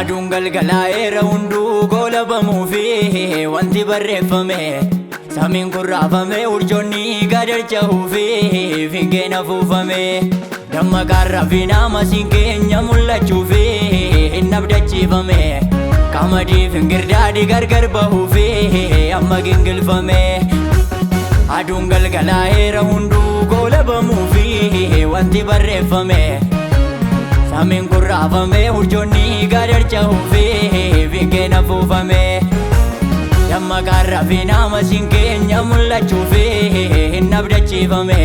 Aduun galgalaa'eera hunduu goolabamuu fi wanti barreeffame samiin kurraafame urjoonni gadarcha'uu fi fiingeen afuufame dammaqaan rafiinaa masiin keenya mul'achuu fi hin abdachiifame qamadii fingirdaadhi gargar bahuu fi amma gingilfame. Aduun galgalaa'eera hunduu goolabamuu fi wanti barreeffame samiin kurraafame urjoonni gadarcha'uu fi fiingeen afuufame dammaqaan rafiinaa masiin keenya mul'achuu fi hin abdachiifame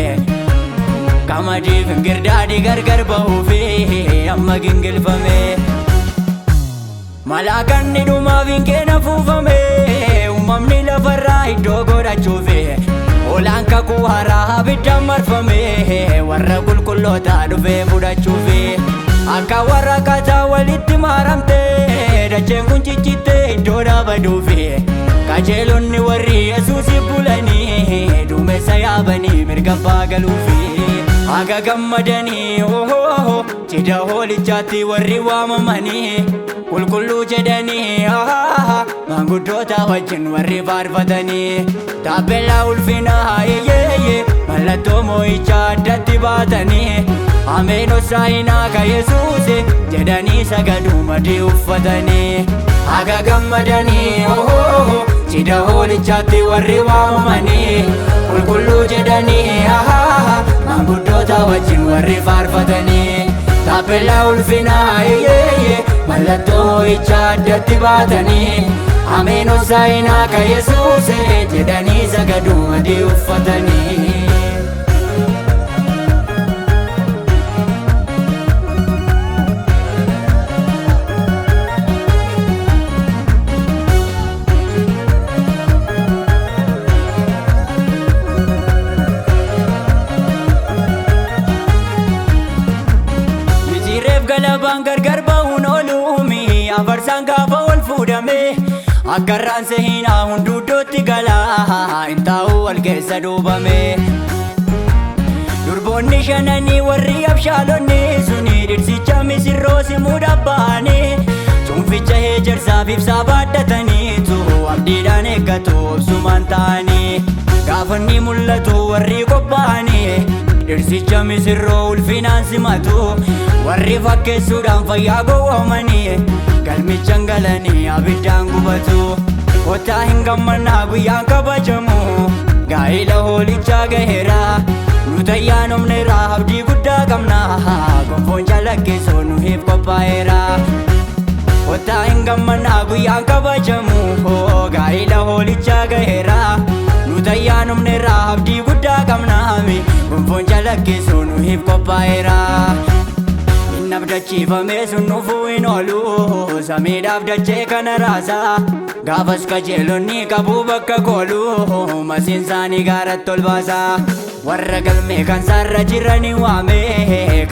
qamadii fingirdaadhi gargar bahuu fi amma gingilfame. Malaakanni dhumaa fiingeen afuufame uumamni lafarraa iddoo godhachuufi olaan kakuu haaraa abiddaan marfame warra qulqullootaa dhufee fudhachuufi akka warra kataa walitti maaramte dacheen kun ciccittee iddoo dhaabaduufi qajeelonni warri Yesuusi bulanii duumessa yaabanii mirga galuufi haga gammadanii cidha hoolichaatti warri waamamanii qulqulluu jedhanii maanguddoota wajjin warri faarfatanii taappellaa ulfinaa mallattoo moo'ichaa addatti baatanii ameen hossaa'inaa ka Yesuus jedhanii sagaduu madii uffatanii haga gammadanii cidha hoolichaatti warri waamamanii qulqulluu jedhanii maanguddoota wajjin warri faarfatanii taappellaa ulfinaa mallattoo moo'ichaa addatti baatanii ameen hossaa'inaa ka Yesuus jedhanii sagaduu madii uffatanii. Galabaan gargar ba'uun ooluumi afarsaan gaafa ol fuudhame akkarraan sehinaa hunduuddootti galaa hin taa'u wal keessa duubame durboonni shananii warri abshaalonni suni dhirsicha misirroo simuudhaaf ba'anii cuunficha heejarsaaf ibsaa baadhataniitu abdiidhaan eeggatu obsumaan ta'anii gaafa inni mul'atu warri qophaa'anii dhirsicha misirroo ulfinaan simatu warri fakkeessuudhaan fayyaa gowwoomanii galmichaan galanii abiddaan gubatu kottaa hin gammannaa guyyaan kabajamu gaa'ila hoolichaa gaheera nu tayyaanomneera abdii guddaa qabna gonfoon calaqqisoo nuhiif qophaa'eera kottaa hin gammannaa guyyaan kabajamu gaa'ila hoolichaa gaheera nu tayyaanomneera abdii guddaa qabna gonfoon calaqqisoo nuhiif qophaa'eera. Abdachiifame sun nufuu hin oolu samiidhaaf dachee kana raasaa gaafas qajeelonni qabuu bakka koolu masiin isaanii gaaratti ol baasaa warra galmee kan sarra jiranii waame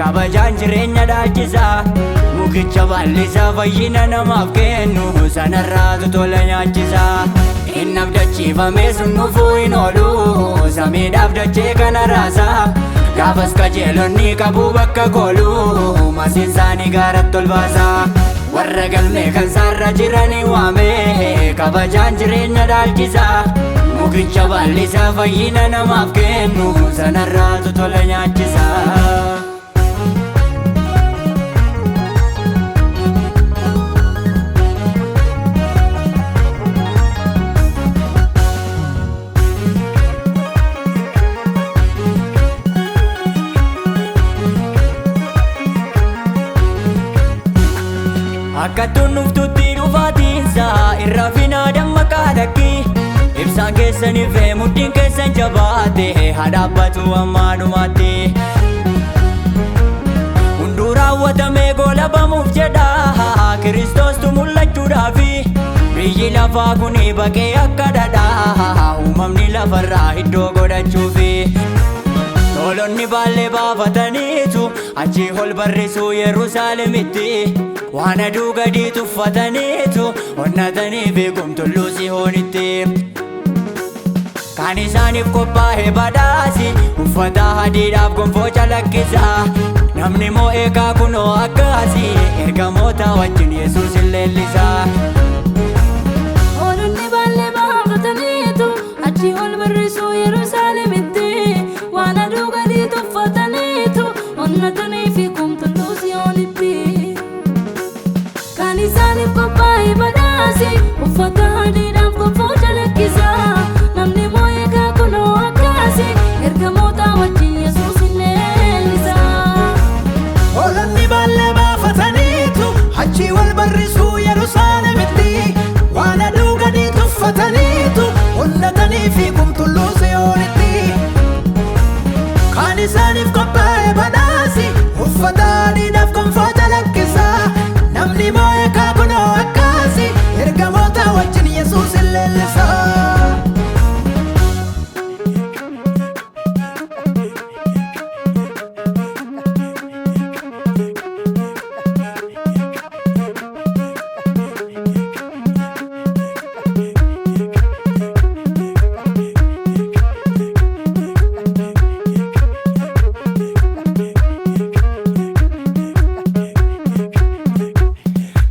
kabajaan jireenya dhaalchisaa mukicha bal'isaa fayyina namaaf kennu sanarraatu tola nyaachisaa. Inni abdachiifame sun nufuu hin oolu samiidhaaf dachee kana raasaa gaafas qajeelonni qabuu bakka koolu masiin isaanii gaaratti ol baasaa warra galmee kan sarra jiranii waame kabajaan jireenya dhaalchisaa mukicha bal'isaa fayyina namaaf kennu sanarraatu tola nyaachisaa. Akkattuun nuftutti dhufaatiinsaa irra finaa dammaqaa lakki ibsaan keessaniif muddiin keessan jabaate haa dhaabbatu ammaa dhumaatti hunduu raawwatamee goolabamuuf jedha Kiristoostu mul'achuudhaafi biyyi lafaa kuni baqee akka dhadhaa uumamni lafarraa iddoo godhachuufi tolonni baallee baafataniitu achii ol barrisuu Yerusaalemitti waan aduu gadi tuffataniitu onnatanii beekumtulluu Sihoonitti kan isaaniif qophaa'e badhaasi uffata hadiidhaaf gonfoo calaqqisaa namni moo'ee kunoo akkasii ergamoota wajjin Yesuus hin leellisaa. Hoolonni baallee baafataniitu achi ol barrisuu Yerusaalemitti waan aduu gadi tuffataniitu onnatanii fi kumtulluu Siyoonitti. Kan isaaniif qophaa'e badhaasi uffata adiidhaaf gonfoo jalakkisaa. Namni moo'ee kunoo akkasii ergamoota wajjin Yesuus hin leellisaa. Hoolonni baallee baafataniitu achi wal barrisuu Yerusaalemitti waan aduu gadi tuffataniitu onnatanii fi kumtulluu Siyoonitti. Kan isaaniif qophaa'e badhaasi uffata adiidhaaf gonfoo jalakkisaa. Namni moo'ee kunoo akkasii ergamoota wajjin Yesuus hin leellisaa.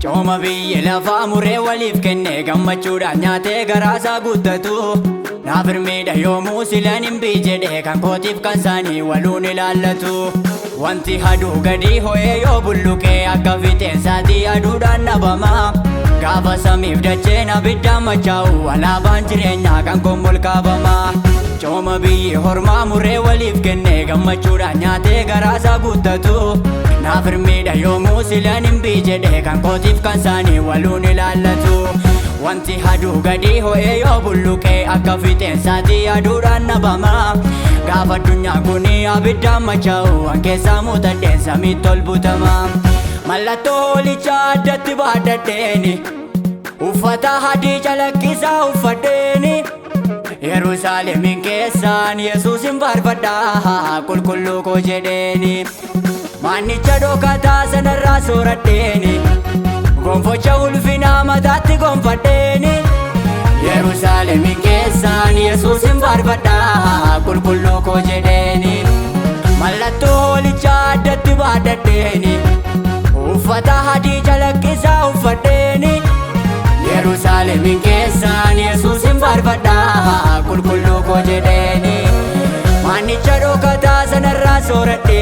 Cooma biyya lafaa muree waliif kennee gammachuudhaan nyaatee garaasaa guuttatu. Naaf hirmiidha yoomuu silaan hin bii jedhee kan kootiif kan isaanii waluun ilaallatu. Wanti aduu gadi ho'ee yoo bulluqee akka fixeensaatii aduudhaan dhabama. Gaafa samiif dacheen abiddaan machaa'u alaabaan jireenyaa kan koomol kaabama. Cooma biyyi hormaa muree waliif kennee gammachuudhaan nyaatee garaasaa guuttatu. Naaf hirmiidha yoomuu silaan hin bii jedhee kan kootiif kan isaanii waluun ilaallatu. Wanti aduu gadi ho'ee yoo bulluqee akka fixeensaatii aduudhaan dhabama. Gaafa addunyaa kuni abiddaan machaa'u waan keessaa muutadheen samiitti ol butama. Mallattoo hoolichaa addatti baadhadheeni uffata adii calaqqisaa uffadheeni. Yerusaalemiin keessaan Yesuusin faarfadhaa qulqulluu koo jedheeni. Maannicha dhokataa sanarraa sooradheeni gonfocha ulfinaa mataatti gonfadheeni. Yerusaalemiin keessaan Yesuusin faarfadhaa qulqulluu koo jedheeni. Mallattoo hoolichaa addatti baadhadheeni uffata adii calaqqisaa uffadheeni. Yerusaalemiin keessaan Yesuusin faarfadhaa qulqulluu koo jedheeni. Maannicha dhokataa sanarraa sooradheeni